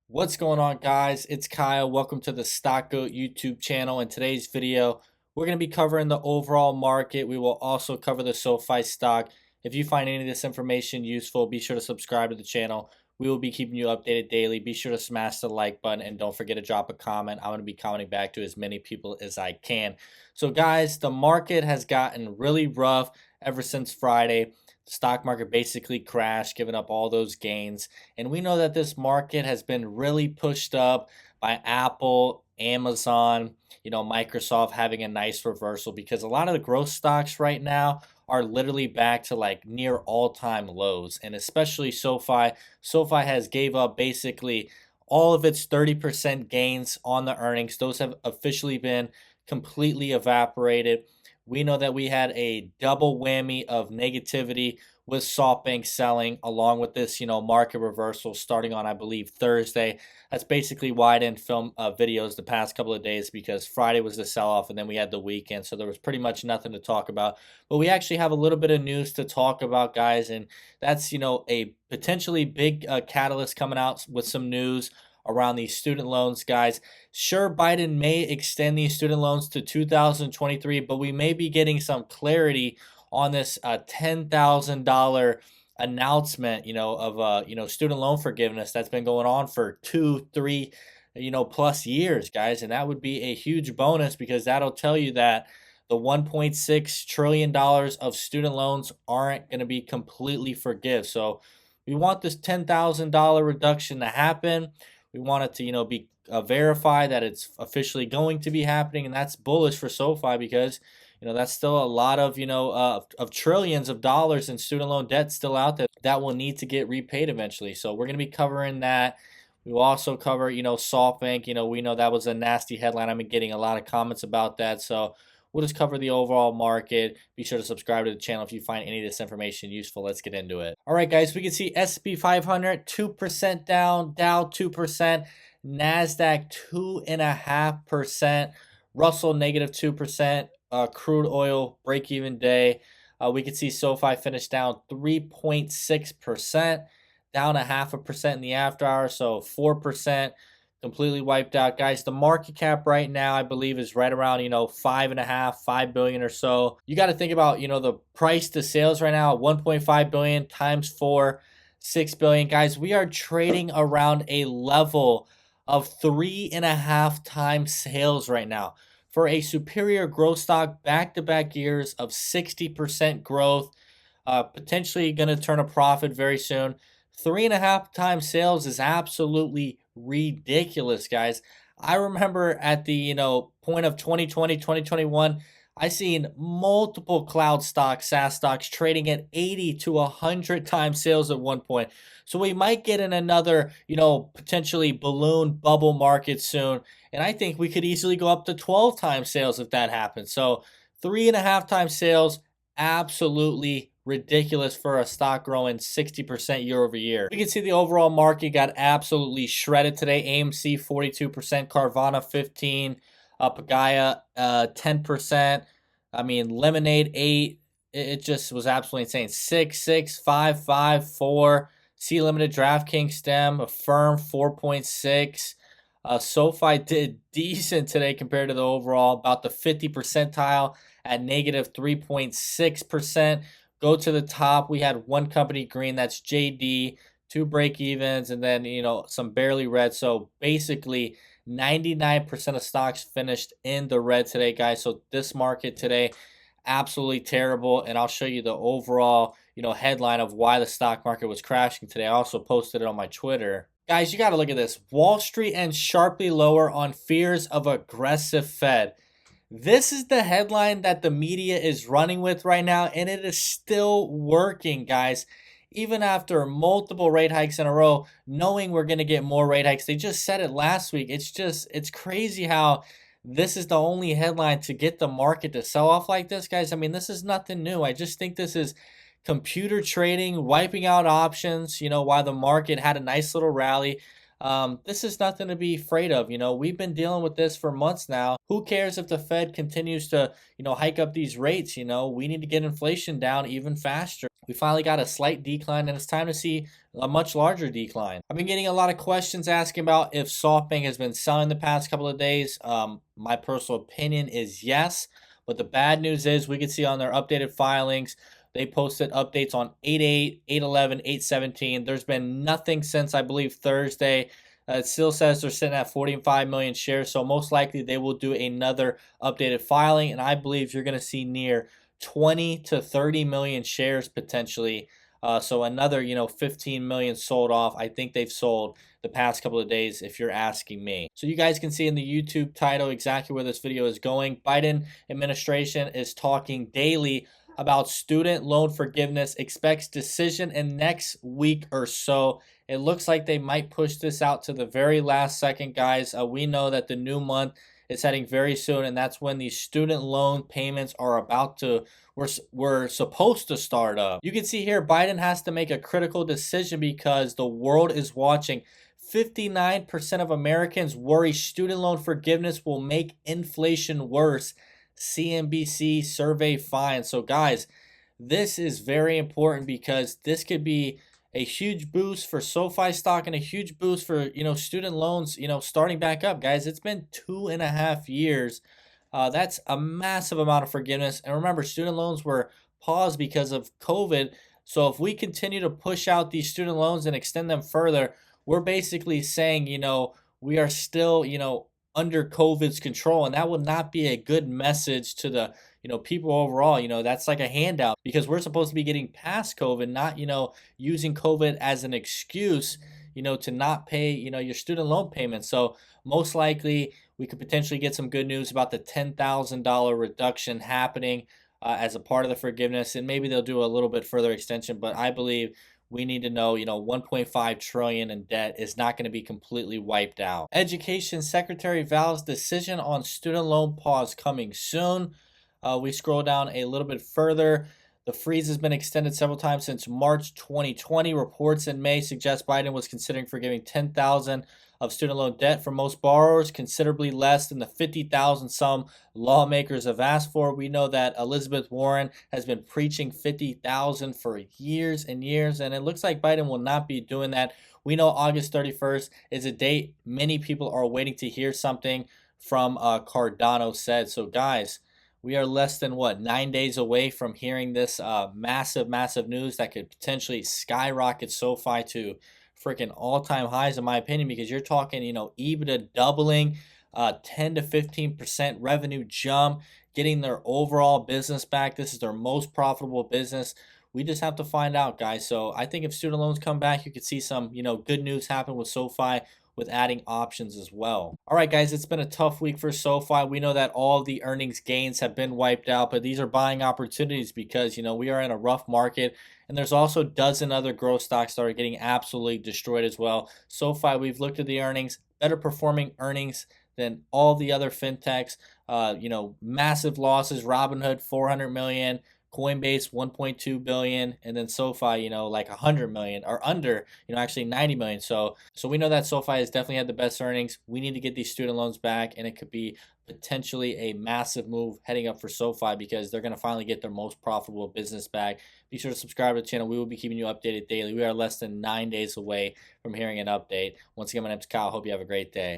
What's going on, guys? It's Kyle. Welcome to the Stock Goat YouTube channel. In today's video, we're going to be covering the overall market. We will also cover the SoFi stock. If you find any of this information useful, be sure to subscribe to the channel. We will be keeping you updated daily. Be sure to smash the like button and don't forget to drop a comment. I'm going to be commenting back to as many people as I can. So, guys, the market has gotten really rough ever since Friday. The stock market basically crashed, giving up all those gains. And we know that this market has been really pushed up by Apple, Amazon, Microsoft having a nice reversal because a lot of the growth stocks right now are literally back to like near all-time lows. And especially SoFi. SoFi has gave up basically all of its 30% gains on the earnings. Those have officially been completely evaporated. We know that we had a double whammy of negativity with SoftBank selling along with this, market reversal starting on, I believe, Thursday. That's basically why I didn't film videos the past couple of days because Friday was the sell-off and then we had the weekend. So there was pretty much nothing to talk about. But we actually have a little bit of news to talk about, guys. And that's, a potentially big catalyst coming out with some news around these student loans, guys. Sure, Biden may extend these student loans to 2023, but we may be getting some clarity on this $10,000 announcement, of student loan forgiveness that's been going on for 2, 3, plus years, guys. And that would be a huge bonus because that'll tell you that the $1.6 trillion of student loans aren't going to be completely forgiven. So we want this $10,000 reduction to happen. We want it to, be verified that it's officially going to be happening, and that's bullish for SoFi because that's still a lot of of trillions of dollars in student loan debt still out there that will need to get repaid eventually. So we're going to be covering that. We will also cover SoftBank. We know that was a nasty headline. I've been getting a lot of comments about that. So we'll just cover the overall market. Be sure to subscribe to the channel if you find any of this information useful. Let's get into it. All right, guys, we can see S&P 500 2% down, Dow 2%, NASDAQ 2.5%, Russell negative 2%, crude oil break-even day. We can see SoFi finished down 3.6%, down 0.5% in the after hour, so 4% completely wiped out, guys. The market cap right now, I believe, is right around 5.5, 5 billion or so. You got to think about the price to sales right now, 1.5 billion times 4, 6 billion, guys. We are trading around a level of 3.5 times sales right now for a superior growth stock, back-to-back years of 60% growth, potentially going to turn a profit very soon. 3.5 times sales is absolutely ridiculous, guys. I remember at the point of 2020, 2021, I seen multiple cloud stocks, SaaS stocks trading at 80 to 100 times sales at one point. So we might get in another, potentially balloon bubble market soon. And I think we could easily go up to 12 times sales if that happens. So 3.5 times sales, absolutely ridiculous for a stock growing 60% year over year. We can see the overall market got absolutely shredded today. AMC 42%, Carvana 15%, Pagaya 10%. I mean, Lemonade 8%. It just was absolutely insane. 6, 6, 5, 5, 4. C Limited, DraftKings, Stem, Affirm 4.6. SoFi did decent today compared to the overall, about the 50 percentile at negative 3.6%. Go to the top, we had one company green, that's JD, 2 break evens, and then some barely red. So basically 99% of stocks finished in the red today, guys. So this market today, absolutely terrible. And I'll show you the overall headline of why the stock market was crashing today. I also posted it on my Twitter. Guys, you got to look at this. Wall Street ends sharply lower on fears of aggressive Fed. This is the headline that the media is running with right now, and it is still working, guys. Even after multiple rate hikes in a row, knowing we're going to get more rate hikes. They just said it last week. It's crazy how this is the only headline to get the market to sell off like this, guys. I mean, this is nothing new. I just think this is computer trading, wiping out options, while the market had a nice little rally. This is nothing to be afraid of. We've been dealing with this for months now. Who cares if the Fed continues to, hike up these rates? We need to get inflation down even faster. We finally got a slight decline, and it's time to see a much larger decline. I've been getting a lot of questions asking about if SoftBank has been selling the past couple of days. My personal opinion is yes, but the bad news is we can see on their updated filings, they posted updates on 8/8, 8/11, 8/17. There's been nothing since, I believe, Thursday. It still says they're sitting at 45 million shares, so most likely they will do another updated filing, and I believe you're going to see near 20 to 30 million shares potentially. So another, 15 million sold off. I think they've sold the past couple of days, if you're asking me. So you guys can see in the YouTube title exactly where this video is going. Biden administration is talking daily about student loan forgiveness, expects decision in next week or so. It looks like they might push this out to the very last second, guys. We know that the new month is heading very soon, and that's when these student loan payments are about to we're supposed to start up. You can see here Biden has to make a critical decision because the world is watching. 59% of Americans worry student loan forgiveness will make inflation worse. CNBC survey finds. So guys, this is very important because this could be a huge boost for SoFi stock and a huge boost for, student loans, starting back up, guys. It's been 2.5 years. That's a massive amount of forgiveness. And remember, student loans were paused because of COVID. So if we continue to push out these student loans and extend them further, we're basically saying, we are still, under COVID's control. And that would not be a good message to the, people overall. That's like a handout because we're supposed to be getting past COVID, not, using COVID as an excuse, to not pay, your student loan payments. So most likely we could potentially get some good news about the $10,000 reduction happening as a part of the forgiveness. And maybe they'll do a little bit further extension, but I believe we need to know, 1.5 trillion in debt is not going to be completely wiped out. Education Secretary Val's decision on student loan pause coming soon. We scroll down a little bit further. The freeze has been extended several times since March 2020. Reports in May suggest Biden was considering forgiving 10,000 of student loan debt for most borrowers, considerably less than the 50,000 some lawmakers have asked for. We know that Elizabeth Warren has been preaching 50,000 for years and years, and it looks like Biden will not be doing that. We know August 31st is a date many people are waiting to hear something from Cardano said. So guys, we are less than 9 days away from hearing this massive news that could potentially skyrocket SoFi to freaking all-time highs, in my opinion, because you're talking, EBITDA doubling, 10 to 15% revenue jump, getting their overall business back. This is their most profitable business. We just have to find out, guys. So I think if student loans come back, you could see some, good news happen with SoFi, with adding options as well. All right, guys, it's been a tough week for SoFi. We know that all of the earnings gains have been wiped out, but these are buying opportunities because, we are in a rough market. And there's also a dozen other growth stocks that are getting absolutely destroyed as well. SoFi, we've looked at the earnings, better performing earnings than all the other fintechs. Massive losses. Robinhood, 400 million. Coinbase 1.2 billion, and then SoFi, like 100 million or under, actually 90 million. So we know that SoFi has definitely had the best earnings. We need to get these student loans back, and it could be potentially a massive move heading up for SoFi because they're going to finally get their most profitable business back. Be sure to subscribe to the channel. We will be keeping you updated daily. We are less than 9 days away from hearing an update. Once again, my name is Kyle. Hope you have a great day.